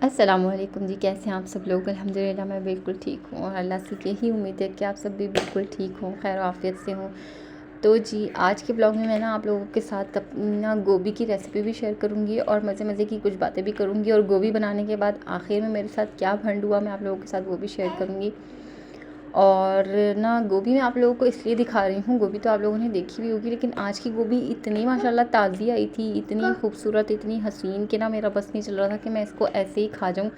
अस्सलामुअलैकुम जी, कैसे हैं आप सब लोग। अल्हम्दुलिल्लाह मैं बिल्कुल ठीक हूँ और अल्लाह से यही उम्मीद है कि आप सब भी बिल्कुल ठीक हों, खैर आफ़ियत से हों। तो जी, आज के ब्लॉग में मैं ना आप लोगों के साथ अपना गोभी की रेसिपी भी शेयर करूँगी और मज़े मज़े की कुछ बातें भी करूँगी, और गोभी बनाने के बाद आखिर में मेरे साथ क्या फंड हुआ मैं आप लोगों के साथ वो भी शेयर करूँगी। और ना गोभी मैं आप लोगों को इसलिए दिखा रही हूँ, गोभी तो आप लोगों ने देखी भी होगी, लेकिन आज की गोभी इतनी माशाल्लाह ताज़ी आई थी, इतनी खूबसूरत, इतनी हसीन कि ना मेरा बस नहीं चल रहा था कि मैं इसको ऐसे ही खा जाऊँ।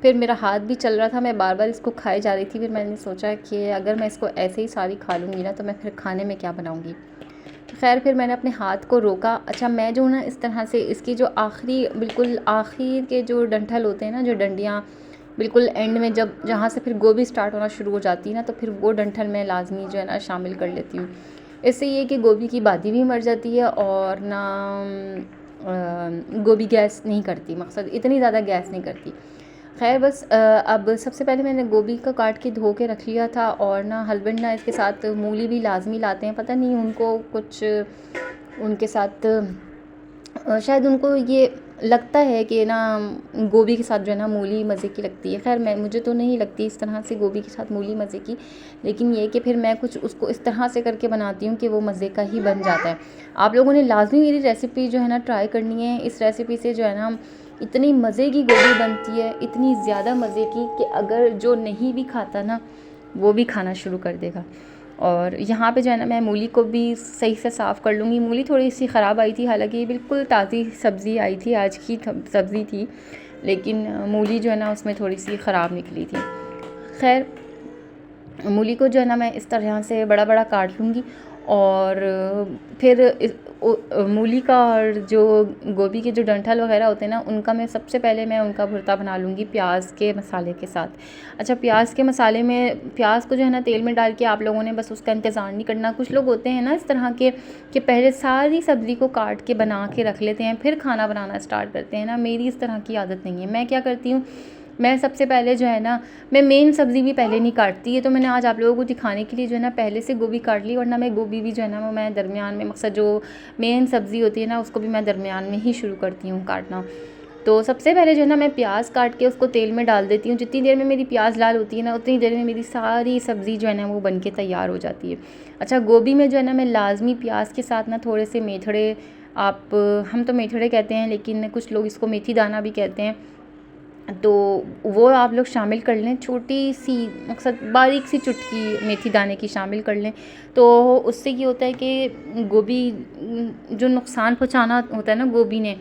फिर मेरा हाथ भी चल रहा था, मैं बार बार इसको खाए जा रही थी। फिर मैंने सोचा कि अगर मैं इसको ऐसे ही सारी खा लूँगी ना तो मैं फिर खाने में क्या बनाऊँगी। तो खैर फिर मैंने अपने हाथ को रोका। अच्छा, मैं जो ना इस तरह से इसकी जो आखिरी बिल्कुल आखिर के जो डंठल होते हैं ना, जो डंडियाँ बिल्कुल एंड में जब जहाँ से फिर गोभी स्टार्ट होना शुरू हो जाती है ना, तो फिर वो डंठल मैं लाजमी जो है ना शामिल कर लेती हूँ। इससे ये कि गोभी की बादी भी मर जाती है और ना गोभी गैस नहीं करती, मकसद इतनी ज़्यादा गैस नहीं करती। खैर बस अब सबसे पहले मैंने गोभी का काट के धो के रख लिया था, और ना हस्बैंड ना इसके साथ मूली भी लाजमी लाते हैं, पता नहीं उनको कुछ उनके साथ शायद उनको ये लगता है कि ना गोभी के साथ जो है ना मूली मज़े की लगती है। खैर मैं मुझे तो नहीं लगती इस तरह से गोभी के साथ मूली मज़े की, लेकिन ये कि फिर मैं कुछ उसको इस तरह से करके बनाती हूँ कि वो मज़े का ही बन जाता है। आप लोगों ने लाजमी मेरी रेसिपी जो है ना ट्राई करनी है। इस रेसिपी से जो है ना इतनी मज़े की गोभी बनती है, इतनी ज़्यादा मज़े की कि अगर जो नहीं भी खाता ना वो भी खाना शुरू कर देगा। और यहाँ पे जो है ना मैं मूली को भी सही से साफ़ कर लूँगी। मूली थोड़ी सी ख़राब आई थी, हालांकि ये बिल्कुल ताज़ी सब्ज़ी आई थी, आज की सब्ज़ी थी, लेकिन मूली जो है ना उसमें थोड़ी सी ख़राब निकली थी। खैर मूली को जो है ना मैं इस तरह से बड़ा बड़ा काट लूँगी, और फिर मूली का और जो गोभी के जो डंठल वगैरह होते हैं ना उनका मैं सबसे पहले मैं उनका भुर्ता बना लूँगी प्याज के मसाले के साथ। अच्छा, प्याज के मसाले में प्याज को जो है ना तेल में डाल के आप लोगों ने बस उसका इंतज़ार नहीं करना। कुछ लोग होते हैं ना इस तरह के कि पहले सारी सब्ज़ी को काट के बना के रख लेते हैं, फिर खाना बनाना स्टार्ट करते हैं ना। मेरी इस तरह की आदत नहीं है। मैं क्या करती हूँ, मैं सबसे पहले जो है ना मैं मेन सब्ज़ी भी पहले नहीं काटती है, तो मैंने आज आप लोगों को दिखाने के लिए जो है ना पहले से गोभी काट ली, वरना मैं गोभी भी जो है ना वो मैं दरमियान में, मकसद जो मेन सब्ज़ी होती है ना उसको भी मैं दरमियान में ही शुरू करती हूँ काटना। तो सबसे पहले जो है ना मैं प्याज काट के उसको तेल में डाल देती हूँ। जितनी देर में मेरी प्याज लाल होती है ना उतनी देर में मेरी सारी सब्ज़ी जो है ना वो बन के तैयार हो जाती है। अच्छा, गोभी में जो है ना मैं लाजमी प्याज के साथ ना थोड़े से मेथड़े, आप हम तो मेथड़े कहते हैं लेकिन कुछ लोग इसको मेथी दाना भी कहते हैं, तो वो आप लोग शामिल कर लें। छोटी सी, मकसद बारीक सी चुटकी मेथी दाने की शामिल कर लें। तो उससे ये होता है कि गोभी जो नुकसान पहुंचाना होता है ना गोभी ने,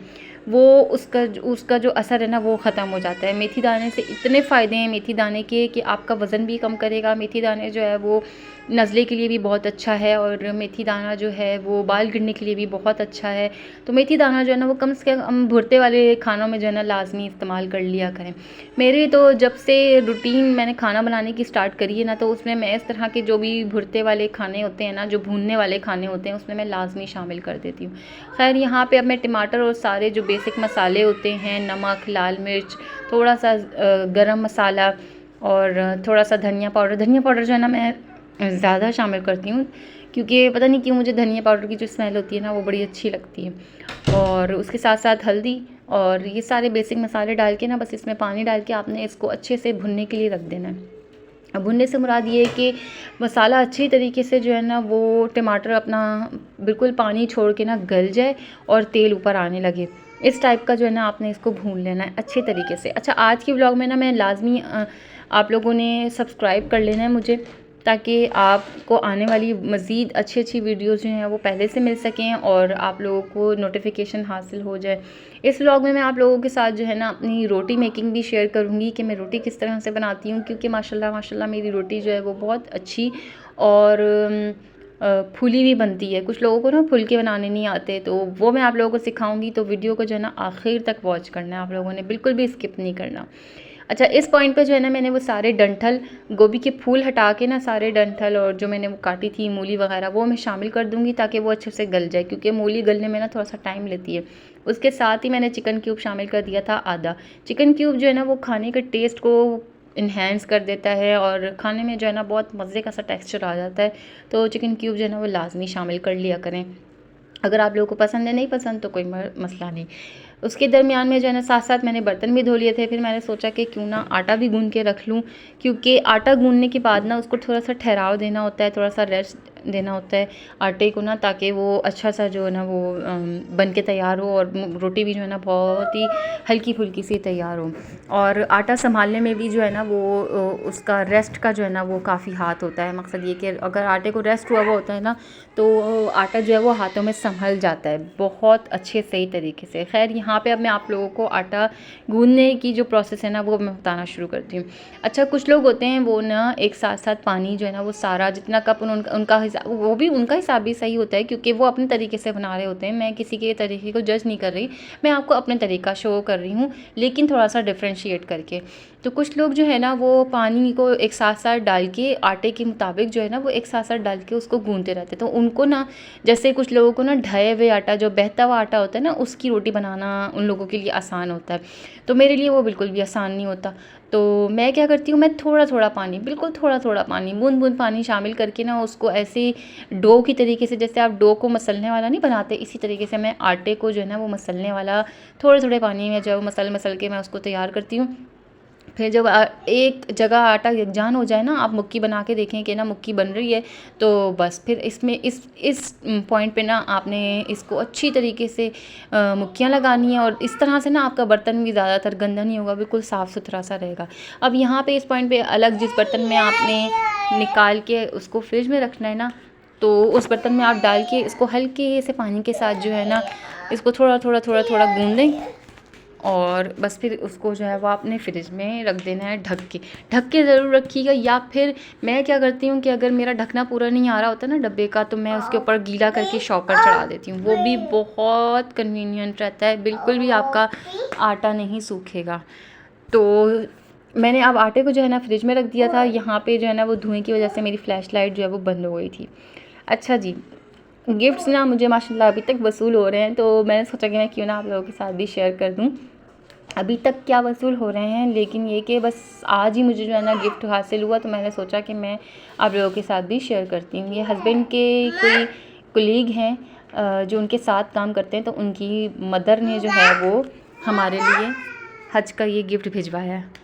वो उसका जो असर है ना वो ख़त्म हो जाता है। मेथी दाने से इतने फ़ायदे हैं मेथी दाने के कि आपका वज़न भी कम करेगा। मेथी दाने जो है वो नज़ले के लिए भी बहुत अच्छा है, और मेथी दाना जो है वो बाल गिरने के लिए भी बहुत अच्छा है। तो मेथी दाना जो है ना वो कम से कम भुर्ते वाले खानों में जो है ना लाजमी इस्तेमाल कर लिया करें। मेरे तो जब से रूटीन मैंने खाना बनाने की स्टार्ट करी है ना, तो उसमें मैं इस तरह के जो भी भुर्ते वाले खाने होते हैं ना, जो भूनने वाले खाने होते हैं, उसमें मैं लाजमी शामिल कर देती हूँ। खैर यहाँ पे अब मैं टमाटर और सारे जो बेसिक मसाले होते हैं, नमक, लाल मिर्च, थोड़ा सा गरम मसाला और थोड़ा सा धनिया पाउडर जो है ना मैं ज़्यादा शामिल करती हूँ, क्योंकि पता नहीं क्यों मुझे धनिया पाउडर की जो स्मेल होती है ना वो बड़ी अच्छी लगती है। और उसके साथ साथ हल्दी और ये सारे बेसिक मसाले डाल के ना बस इसमें पानी डाल के आपने इसको अच्छे से भुनने के लिए रख देना है। अब भुनने से मुराद ये है कि मसाला अच्छी तरीके से जो है ना वो टमाटर अपना बिल्कुल पानी छोड़ के ना गल जाए और तेल ऊपर आने लगे। इस टाइप का जो है ना आपने इसको भून लेना है अच्छे तरीके से। अच्छा, आज की व्लॉग में ना मैं लाजमी आप लोगों ने सब्सक्राइब कर लेना है मुझे, ताकि आपको आने वाली मज़ीद अच्छी अच्छी वीडियोज़ जो हैं वो पहले से मिल सकें और आप लोगों को नोटिफिकेशन हासिल हो जाए। इस व्लॉग में मैं आप लोगों के साथ जो है ना अपनी रोटी मेकिंग भी शेयर करूँगी कि मैं रोटी किस तरह से बनाती हूँ, क्योंकि माशाल्लाह माशाल्लाह मेरी रोटी जो है वो बहुत अच्छी और फूली भी बनती है। कुछ लोगों को ना फुल के बनाने नहीं आते, तो वो मैं आप लोगों को सिखाऊंगी। तो वीडियो को जो है ना आखिर तक वॉच करना है आप लोगों ने, बिल्कुल भी स्किप नहीं करना। अच्छा, इस पॉइंट पे जो है ना मैंने वो सारे डंठल, गोभी के फूल हटा के ना सारे डंठल और जो मैंने वो काटी थी मूली वगैरह वो मैं शामिल कर दूंगी, ताकि वो अच्छे से गल जाए, क्योंकि मूली गलने में ना थोड़ा सा टाइम लेती है। उसके साथ ही मैंने चिकन क्यूब शामिल कर दिया था आधा। चिकन क्यूब जो है ना वो खाने के टेस्ट को इन्हेंस कर देता है और खाने में जो है ना बहुत मज़े का सा टेक्सचर आ जाता है। तो चिकन क्यूब जो है ना वो लाजमी शामिल कर लिया करें। अगर आप लोगों को पसंद है, नहीं पसंद तो कोई मसला नहीं। उसके दरमियान में जो है ना साथ साथ मैंने बर्तन भी धो लिए थे। फिर मैंने सोचा कि क्यों ना आटा भी गूँध के रख लूँ, क्योंकि आटा गूँधने के बाद ना उसको थोड़ा सा ठहराव देना होता है, थोड़ा सा रेस्ट देना होता है आटे को ना, ताकि वो अच्छा सा जो है ना वो बन के तैयार हो और रोटी भी जो है ना बहुत ही हल्की फुल्की सी तैयार हो। और आटा संभालने में भी जो है ना वो उसका रेस्ट का जो है ना वो काफ़ी हाथ होता है। मकसद ये कि अगर आटे को रेस्ट हुआ हुआ होता है ना तो आटा जो है वो हाथों में संभल जाता है बहुत अच्छे सही तरीके से। खैर यहाँ पे अब मैं आप लोगों को आटा गूँधने की जो प्रोसेस है ना वो मैं बताना शुरू करती हूँ। अच्छा, कुछ लोग होते हैं वो ना एक साथ साथ पानी जो है ना वो सारा जितना कप उनका हिसाब, वो भी उनका हिसाब भी सही होता है क्योंकि वो अपने तरीके से बना रहे होते हैं। मैं किसी के तरीके को जज नहीं कर रही, मैं आपको अपने तरीका शो कर रही हूँ, लेकिन थोड़ा सा डिफ्रेंशिएट करके। तो कुछ लोग जो है ना वो पानी को एक साथ साथ डाल के आटे के मुताबिक जो है ना वो एक साथ साथ डाल के उसको गूँधते रहते हैं। तो उनको ना, जैसे कुछ लोगों को ना ढए हुए आटा, जो बहता हुआ आटा होता है ना, उसकी रोटी बनाना उन लोगों के लिए आसान होता है। तो मेरे लिए वो बिल्कुल भी आसान नहीं होता। तो मैं क्या करती हूँ, मैं थोड़ा थोड़ा पानी, बिल्कुल थोड़ा थोड़ा पानी, बूंद बूंद पानी शामिल करके ना उसको ऐसे डो की तरीके से, जैसे आप डो को मसलने वाला नहीं बनाते, इसी तरीके से मैं आटे को जो है ना वो मसलने वाला थोड़े थोड़े पानी में जो मसल मसल के मैं उसको तैयार करती हूँ। फिर जब एक जगह आटा यकजान हो जाए ना, आप मुक्की बना के देखें कि ना मुक्की बन रही है, तो बस फिर इसमें इस पॉइंट पे ना आपने इसको अच्छी तरीके से मुक्कियाँ लगानी है और इस तरह से ना आपका बर्तन भी ज़्यादातर गंदा नहीं होगा, बिल्कुल साफ़ सुथरा सा रहेगा। अब यहाँ पे इस पॉइंट पे अलग जिस बर्तन में आपने निकाल के उसको फ्रिज में रखना है ना, तो उस बर्तन में आप डाल के इसको हल्के से पानी के साथ जो है ना इसको थोड़ा थोड़ा थोड़ा थोड़ा गूँध दें और बस फिर उसको जो है वो आपने फ्रिज में रख देना है ढक के ज़रूर रखिएगा। या फिर मैं क्या करती हूँ कि अगर मेरा ढकना पूरा नहीं आ रहा होता ना डब्बे का, तो मैं उसके ऊपर गीला करके शॉकर चढ़ा देती हूँ, वो भी बहुत कन्वीनियंट रहता है, बिल्कुल भी आपका आटा नहीं सूखेगा। तो मैंने अब आटे को जो है ना फ्रिज में रख दिया था। यहाँ पे जो है ना वो धुएँ की वजह से मेरी फ्लैश लाइट जो है वो बंद हो गई थी। अच्छा जी, गिफ्ट्स ना मुझे माशाल्लाह अभी तक वसूल हो रहे हैं, तो मैंने सोचा कि मैं क्यों ना आप लोगों के साथ भी शेयर कर दूँ अभी तक क्या वसूल हो रहे हैं। लेकिन ये कि बस आज ही मुझे जो है ना गिफ्ट हासिल हुआ, तो मैंने सोचा कि मैं आप लोगों के साथ भी शेयर करती हूँ। ये हस्बैंड के कोई कुलीग हैं जो उनके साथ काम करते हैं, तो उनकी मदर ने जो है वो हमारे लिए हज का ये गिफ्ट भिजवाया है।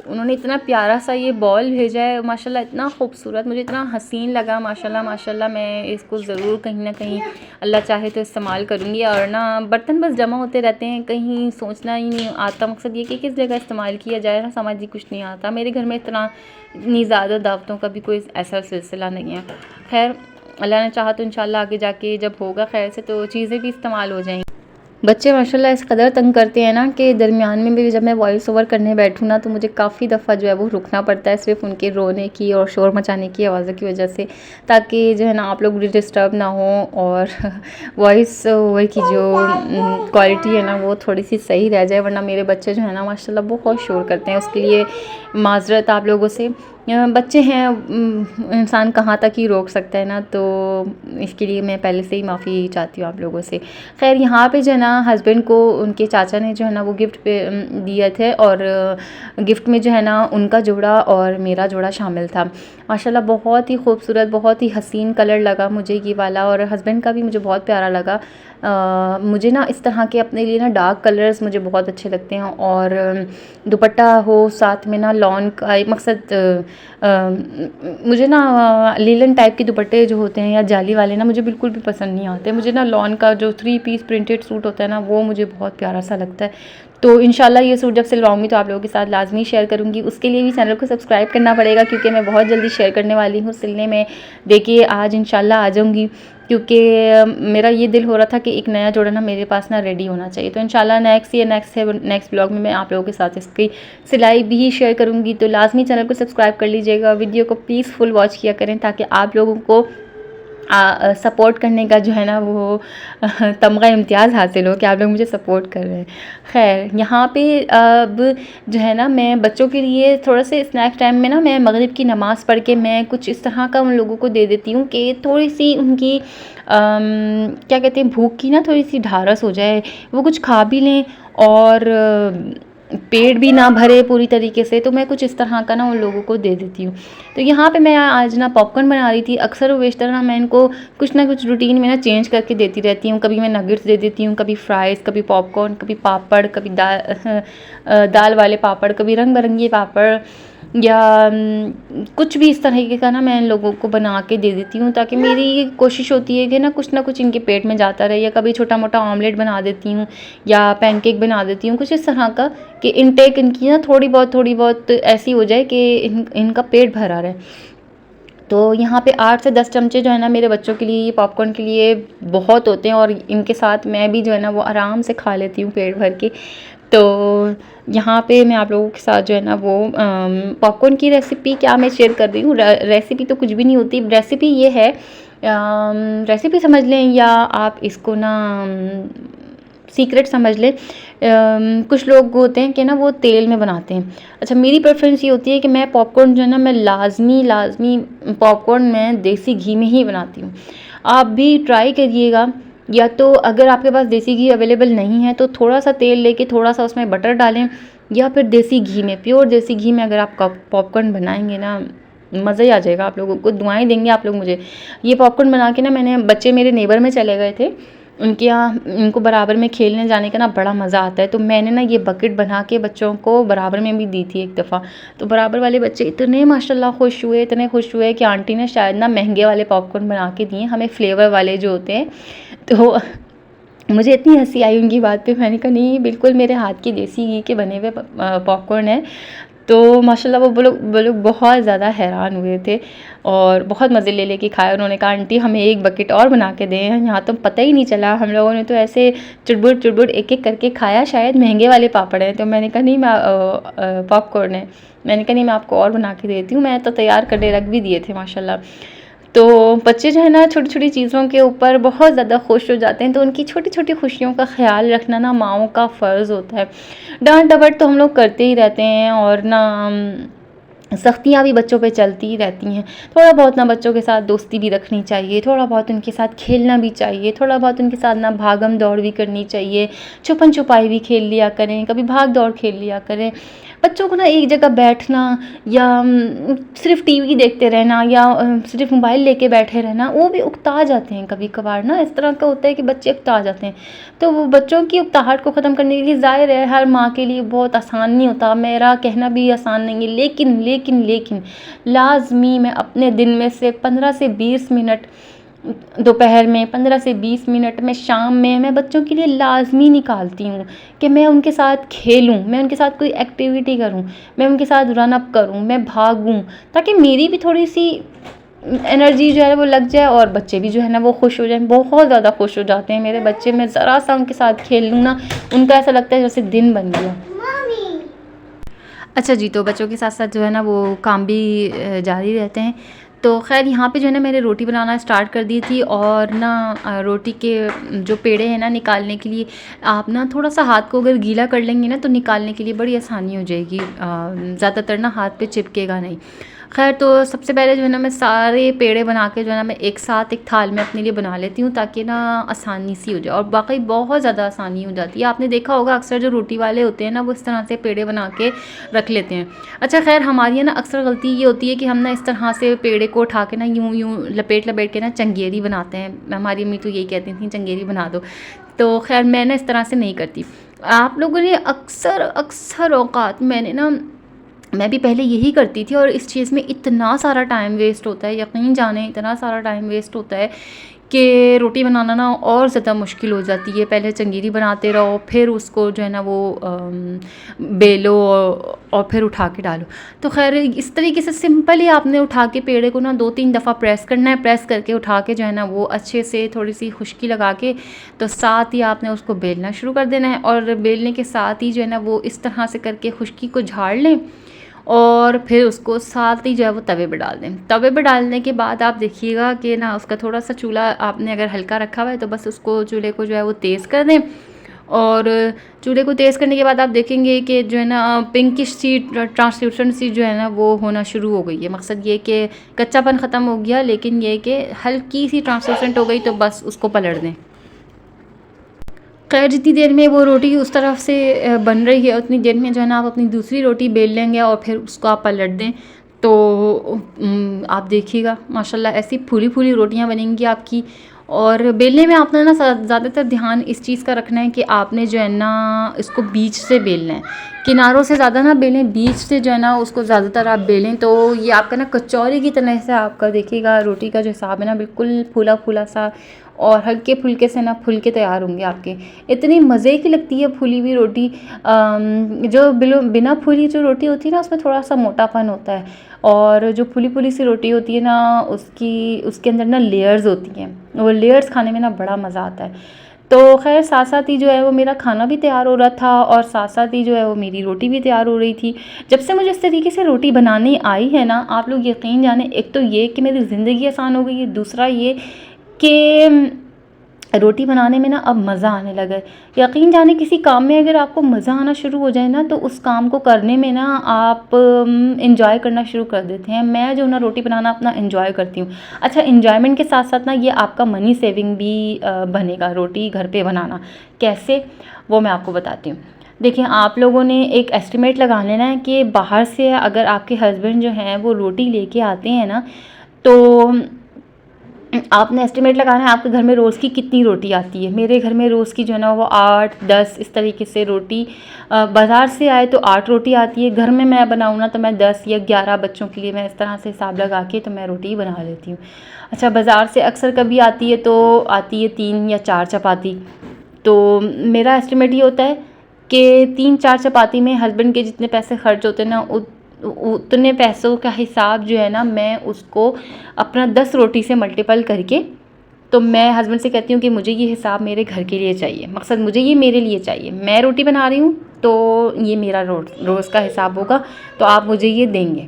उन्होंने इतना प्यारा सा ये बॉल भेजा है माशाल्लाह, इतना खूबसूरत, मुझे इतना हसीन लगा माशाल्लाह माशाल्लाह। मैं इसको ज़रूर कहीं ना कहीं अल्लाह चाहे तो इस्तेमाल करूँगी। और ना बर्तन बस जमा होते रहते हैं, कहीं सोचना ही नहीं आता, मकसद ये कि किस जगह इस्तेमाल किया जाए ना, समझ ही कुछ नहीं आता। मेरे घर में इतनी ज़्यादा दावतों का भी कोई ऐसा सिलसिला नहीं है। खैर अल्लाह ने चाहा तो इंशाल्लाह आगे जाके जब होगा खैर से तो चीज़ें भी इस्तेमाल हो जाएंगी। बच्चे माशाल्लाह इस कदर तंग करते हैं ना कि दरमियान में भी जब मैं वॉइस ओवर करने बैठूँ ना, तो मुझे काफ़ी दफ़ा जो है वो रुकना पड़ता है, सिर्फ उनके रोने की और शोर मचाने की आवाज़ों की वजह से, ताकि जो है ना आप लोग डिस्टर्ब ना हो और वॉइस ओवर की जो क्वालिटी है ना वो थोड़ी सी सही रह जाए। वरना मेरे बच्चे जो है ना माशाल्लाह बहुत शोर करते हैं, उसके लिए माज़रत आप लोगों से। बच्चे हैं, इंसान कहाँ तक ही रोक सकता है ना, तो इसके लिए मैं पहले से ही माफ़ी चाहती हूँ आप लोगों से। खैर यहाँ पे जो है ना हस्बैंड को उनके चाचा ने जो है ना वो गिफ्ट पे दिए थे, और गिफ्ट में जो है ना उनका जोड़ा और मेरा जोड़ा शामिल था। माशाल्लाह बहुत ही खूबसूरत, बहुत ही हसीन कलर लगा मुझे ये वाला, और हस्बैंड का भी मुझे बहुत प्यारा लगा। मुझे ना इस तरह के अपने लिए ना डार्क कलर्स मुझे बहुत अच्छे लगते हैं, और दुपट्टा हो साथ में ना लॉन का, एक मकसद मुझे ना लीलन टाइप के दुपट्टे जो होते हैं या जाली वाले ना मुझे बिल्कुल भी पसंद नहीं आते। मुझे ना लॉन का जो 3 पीस प्रिंटेड सूट होता है ना वो मुझे बहुत प्यारा सा लगता है। तो इंशाल्लाह ये सूट जब सिलवाऊंगी तो आप लोगों के साथ लाजमी शेयर करूंगी। उसके लिए भी चैनल को सब्सक्राइब करना पड़ेगा, क्योंकि मैं बहुत जल्दी शेयर करने वाली हूँ सिलने में। देखिए आज इंशाल्लाह आ जाऊँगी, क्योंकि मेरा ये दिल हो रहा था कि एक नया जोड़ा ना मेरे पास ना रेडी होना चाहिए। तो इंशाल्लाह नेक्स्ट ब्लॉग में मैं आप लोगों के साथ इसकी सिलाई भी शेयर करूँगी। तो लाजमी चैनल को सब्सक्राइब कर लीजिएगा, वीडियो को प्लीज़ फुल वॉच किया करें, ताकि आप लोगों को सपोर्ट करने का जो है ना वो तमगा इम्तियाज़ हासिल हो कि आप लोग मुझे सपोर्ट कर रहे हैं। खैर यहाँ पे अब जो है ना मैं बच्चों के लिए थोड़ा से स्नैक्स टाइम में ना मैं मगरिब की नमाज़ पढ़ के मैं कुछ इस तरह का उन लोगों को दे देती हूँ कि थोड़ी सी उनकी क्या कहते हैं भूख की ना थोड़ी सी ढारस हो जाए, वो कुछ खा भी लें और पेट भी ना भरे पूरी तरीके से, तो मैं कुछ इस तरह का ना उन लोगों को दे देती हूँ। तो यहाँ पे मैं आज ना पॉपकॉर्न बना रही थी। अक्सर व बेशतर ना मैं इनको कुछ ना कुछ रूटीन में ना चेंज करके देती रहती हूँ। कभी मैं नगेट्स दे देती हूँ, कभी फ्राइज़, कभी पॉपकॉर्न, कभी पापड़, कभी दाल वाले पापड़, कभी रंग-बिरंगे पापड़, या कुछ भी इस तरीके का ना मैं इन लोगों को बना के दे देती हूँ, ताकि मेरी ये कोशिश होती है कि ना कुछ ना कुछ इनके पेट में जाता रहे। या कभी छोटा-मोटा ऑमलेट बना देती हूँ या पैनकेक बना देती हूँ, कुछ इस तरह का कि इनटेक इनकी ना थोड़ी बहुत ऐसी हो जाए कि इनका पेट भरा रहे। तो यहाँ पे 8 से 10 चमचे जो है ना मेरे बच्चों के लिए, पॉपकॉर्न के लिए बहुत होते हैं, और इनके साथ मैं भी जो है ना वो आराम से खा लेती हूँ पेट भर के। तो यहाँ पे मैं आप लोगों के साथ जो है ना वो पॉपकॉर्न की रेसिपी क्या मैं शेयर कर रही हूँ। रेसिपी तो कुछ भी नहीं होती, रेसिपी ये है, रेसिपी समझ लें या आप इसको ना सीक्रेट समझ लें। कुछ लोग होते हैं कि ना वो तेल में बनाते हैं। अच्छा, मेरी प्रेफरेंस ये होती है कि मैं पॉपकॉर्न जो है ना मैं लाजमी पॉपकॉर्न मैं देसी घी में ही बनाती हूँ। आप भी ट्राई करिएगा, या तो अगर आपके पास देसी घी अवेलेबल नहीं है तो थोड़ा सा तेल लेके थोड़ा सा उसमें बटर डालें, या फिर देसी घी में, प्योर देसी घी में अगर आप पॉपकॉर्न बनाएंगे ना, मज़ा ही आ जाएगा। आप लोगों को दुआएं देंगे आप लोग मुझे। ये पॉपकॉर्न बना के ना मैंने, बच्चे मेरे नेबर में चले गए थे, उनके यहाँ उनको बराबर में खेलने जाने का ना बड़ा मज़ा आता है, तो मैंने ना ये बकेट बना के बच्चों को बराबर में भी दी थी एक दफ़ा। तो बराबर वाले बच्चे इतने माशाल्लाह खुश हुए, इतने खुश हुए कि आंटी ने शायद ना महंगे वाले पॉपकॉर्न बना के दिए हमें, फ्लेवर वाले जो होते हैं। तो मुझे इतनी हंसी आई उनकी बात पे। मैंने कहा नहीं, बिल्कुल मेरे हाथ की देसी घी के बने हुए पॉपकॉर्न है। तो माशाल्लाह वो लोग बहुत ज़्यादा हैरान हुए थे और बहुत मज़े ले लेके खाए। उन्होंने कहा आंटी हमें एक बकेट और बना के दें, यहाँ तो पता ही नहीं चला, हम लोगों ने तो ऐसे चुटबुट एक एक करके खाया, शायद महंगे वाले पापड़ हैं। तो मैंने कहा नहीं, मैं पॉपकॉर्न है। मैंने कहा नहीं, मैं आपको और बना के देती हूँ। मैं तो तैयार करके रख भी दिए थे माशाल्लाह। तो बच्चे जो है ना छोटी छोटी चीज़ों के ऊपर बहुत ज़्यादा खुश हो जाते हैं, तो उनकी छोटी छोटी खुशियों का ख्याल रखना ना माँओं का फ़र्ज़ होता है। डांट डपट तो हम लोग करते ही रहते हैं, और ना सख्तियाँ भी बच्चों पे चलती ही रहती हैं। थोड़ा बहुत ना बच्चों के साथ दोस्ती भी रखनी चाहिए, थोड़ा बहुत उनके साथ खेलना भी चाहिए, थोड़ा बहुत उनके साथ ना भागम दौड़ भी करनी चाहिए, छुपन छुपाई भी खेल लिया करें, कभी भाग दौड़ खेल लिया करें। बच्चों को ना एक जगह बैठना या सिर्फ टीवी देखते रहना या सिर्फ मोबाइल लेके बैठे रहना, वो भी उकता जाते हैं कभी कभार ना। इस तरह का होता है कि बच्चे उकता जाते हैं। तो वो बच्चों की उकताहट को ख़त्म करने के लिए, ज़ाहिर है हर माँ के लिए बहुत आसान नहीं होता, मेरा कहना भी आसान नहीं है, लेकिन लाजमी मैं अपने दिन में से 15 से 20 मिनट दोपहर में, 15 से 20 मिनट में शाम में, मैं बच्चों के लिए लाजमी निकालती हूँ कि मैं उनके साथ खेलूँ, मैं उनके साथ कोई एक्टिविटी करूँ, मैं उनके साथ रन अप करूँ, मैं भागूँ, ताकि मेरी भी थोड़ी सी एनर्जी जो है वो लग जाए और बच्चे भी जो है ना वो खुश हो जाएं। बहुत ज़्यादा खुश हो जाते हैं मेरे बच्चे। मैं ज़रा सा उनके साथ खेल लूँ ना, उनका ऐसा लगता है जैसे दिन बन गया। अच्छा जी, तो बच्चों के साथ साथ जो है ना वो काम भी जारी रहते हैं। तो खैर यहाँ पे जो है ना मैंने रोटी बनाना स्टार्ट कर दी थी, और ना रोटी के जो पेड़े हैं ना निकालने के लिए आप ना थोड़ा सा हाथ को अगर गीला कर लेंगे ना तो निकालने के लिए बड़ी आसानी हो जाएगी। ज़्यादातर ना हाथ पे चिपकेगा नहीं। खैर, तो सबसे पहले जो है ना मैं सारे पेड़े बना के जो है ना मैं एक साथ एक थाल में अपने लिए बना लेती हूँ, ताकि ना आसानी सी हो जाए, और वाकई बहुत ज़्यादा आसानी हो जाती है। आपने देखा होगा अक्सर जो रोटी वाले होते हैं ना वो इस तरह से पेड़े बना के रख लेते हैं। अच्छा, खैर हमारी ना अक्सर गलती ये होती है कि हम ना इस तरह से पेड़े को उठा के ना यूँ लपेट के ना चंगेरी बनाते हैं। हमारी अम्मी तो यही कहती थी चंगेरी बना दो। तो खैर मैं ना इस तरह से नहीं करती। आप लोगों ने अक्सर औकात मैं भी पहले यही करती थी, और इस चीज़ में इतना सारा टाइम वेस्ट होता है, यकीन जाने इतना सारा टाइम वेस्ट होता है कि रोटी बनाना ना और ज़्यादा मुश्किल हो जाती है। पहले चंगेरी बनाते रहो, फिर उसको जो है ना वो बेलो और फिर उठा के डालो। तो खैर इस तरीके से सिंपल ही आपने उठा के पेड़े को ना 2-3 दफ़ा प्रेस करना है। प्रेस करके उठा के जो है ना वो अच्छे से थोड़ी सी खुश्की लगा के, तो साथ ही आपने उसको बेलना शुरू कर देना है, और बेलने के साथ ही जो है ना वो इस तरह से करके खुश्की को झाड़ लें, और फिर उसको साथ ही जो है वो तवे पे डाल दें। तवे पे डालने के बाद आप देखिएगा कि ना उसका थोड़ा सा चूल्हा आपने अगर हल्का रखा हुआ है तो बस उसको चूल्हे को जो है वो तेज़ कर दें, और चूल्हे को तेज़ करने के बाद आप देखेंगे कि जो है ना पिंकिश सी ट्रांसल्यूसेंट सी जो है ना वो होना शुरू हो गई है। मकसद ये कि कच्चापन ख़त्म हो गया, लेकिन ये कि हल्की सी ट्रांसल्यूसेंट हो गई, तो बस उसको पलट दें। खैर जितनी देर में वो रोटी उस तरफ से बन रही है उतनी देर में जो है ना आप अपनी दूसरी रोटी बेल लेंगे और फिर उसको आप पलट दें तो आप देखिएगा माशाल्लाह ऐसी फूली फूली रोटियां बनेंगी आपकी। और बेलने में आपने ना ज़्यादातर ध्यान इस चीज़ का रखना है कि आपने जो है ना इसको बीच से बेलना है, किनारों से ज़्यादा ना बेलें, बीच से जो है ना उसको ज़्यादातर आप बेलें तो ये आपका ना कचौरी की तरह से आपका देखिएगा रोटी का जो हिसाब है ना बिल्कुल फूला फूला सा और हल्के फुल्के से ना फुल के तैयार होंगे आपके। इतनी मज़े की लगती है फूली हुई रोटी। जो बिना फूली जो रोटी होती है ना उसमें थोड़ा सा मोटापन होता है और जो फूली फूली सी रोटी होती है ना उसके अंदर ना लेयर्स होती हैं, वो लेयर्स खाने में ना बड़ा मज़ा आता है। तो खैर साथ साथ ही जो है वो मेरा खाना भी तैयार हो रहा था और साथ साथ ही जो है वो मेरी रोटी भी तैयार हो रही थी। जब से मुझे इस तरीके से रोटी बनानी आई है ना आप लोग यकीन जाने, एक तो ये कि मेरी ज़िंदगी आसान हो गई है, दूसरा ये कि रोटी बनाने में ना अब मज़ा आने लगा है। यकीन जाने किसी काम में अगर आपको मज़ा आना शुरू हो जाए ना तो उस काम को करने में ना आप इंजॉय करना शुरू कर देते हैं। मैं जो ना रोटी बनाना अपना इंजॉय करती हूँ। अच्छा, इंजॉयमेंट के साथ साथ ना ये आपका मनी सेविंग भी बनेगा रोटी घर पे बनाना। कैसे, वो मैं आपको बताती हूँ। देखिए आप लोगों ने एक एस्टिमेट लगा लेना है कि बाहर से अगर आपके हस्बैंड जो हैं वो रोटी लेके आते हैं ना तो आपने एस्टिमेट लगाना है आपके घर में रोज़ की कितनी रोटी आती है। मेरे घर में रोज़ की जो है ना वो 8-10 इस तरीके से रोटी, बाज़ार से आए तो 8 रोटी आती है, घर में मैं बनाऊँ ना तो मैं 10 या 11 बच्चों के लिए मैं इस तरह से हिसाब लगा के तो मैं रोटी बना लेती हूँ। अच्छा, बाज़ार से अक्सर कभी आती है तो आती है 3 या 4 चपाती। तो मेरा एस्टिमेट ये होता है कि 3-4 चपाती में हस्बैंड के जितने पैसे खर्च होते हैं ना उतने पैसों का हिसाब जो है ना मैं उसको अपना 10 रोटी से मल्टीपल करके तो मैं हस्बैंड से कहती हूँ कि मुझे ये हिसाब मेरे घर के लिए चाहिए, मकसद मुझे ये मेरे लिए चाहिए, मैं रोटी बना रही हूँ तो ये मेरा रोज़ का हिसाब होगा तो आप मुझे ये देंगे।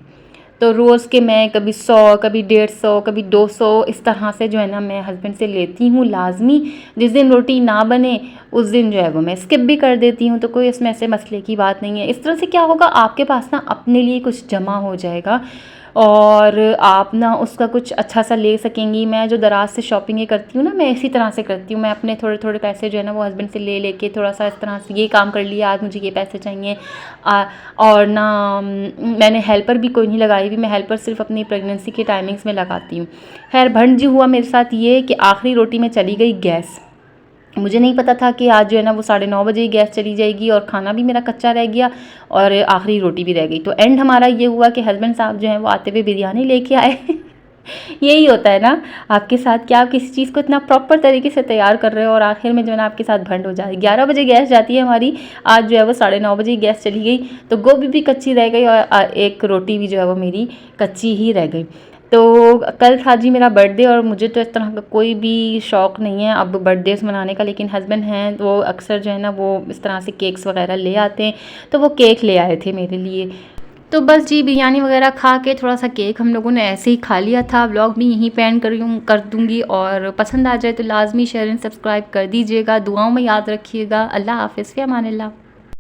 तो रोज़ के मैं कभी 100, कभी 150, कभी 200 इस तरह से जो है ना मैं हस्बैंड से लेती हूँ लाजमी। जिस दिन रोटी ना बने उस दिन जो है वो मैं स्किप भी कर देती हूँ, तो कोई इसमें ऐसे मसले की बात नहीं है। इस तरह से क्या होगा, आपके पास ना अपने लिए कुछ जमा हो जाएगा और आप ना उसका कुछ अच्छा सा ले सकेंगी। मैं जो दराज से शॉपिंग करती हूँ ना मैं इसी तरह से करती हूँ। मैं अपने थोड़े थोड़े पैसे जो है ना वो हस्बैंड से ले लेके थोड़ा सा इस तरह से ये काम कर लिया, आज मुझे ये पैसे चाहिए। और ना मैंने हेल्पर भी कोई नहीं लगाई हुई, मैं हेल्पर सिर्फ अपनी प्रेगनेंसी के टाइमिंग्स में लगाती हूँ। खैर भंड हुआ मेरे साथ ये कि आखिरी रोटी में चली गई गैस। मुझे नहीं पता था कि आज जो है ना वो 9:30 बजे ही गैस चली जाएगी और खाना भी मेरा कच्चा रह गया और आखिरी रोटी भी रह गई। तो एंड हमारा ये हुआ कि हस्बैंड साहब जो हैं वो आते हुए बिरयानी लेके आए। यही होता है ना आपके साथ कि आप किसी चीज़ को इतना प्रॉपर तरीके से तैयार कर रहे हो और आखिर में जो है ना आपके साथ भंड हो जाए। 11 बजे गैस जाती है हमारी, आज जो है वो 9:30 बजे गैस चली गई तो गोभी भी कच्ची रह गई और एक रोटी भी जो है वो मेरी कच्ची ही रह गई। तो कल था जी मेरा बर्थडे और मुझे तो इस तरह का कोई भी शौक़ नहीं है अब बर्थडेज़ मनाने का, लेकिन हस्बैंड हैं वो अक्सर जो है ना वो इस तरह से केक्स वगैरह ले आते हैं, तो वो केक ले आए थे मेरे लिए। तो बस जी बिरयानी वगैरह खा के थोड़ा सा केक हम लोगों ने ऐसे ही खा लिया था। व्लॉग भी यहीं पे एंड कर दूँगी और पसंद आ जाए तो लाजमी शेयर एंड सब्सक्राइब कर दीजिएगा। दुआओं में याद रखिएगा। अल्लाह हाफ़िज़, फ़ी अमानिल्लाह।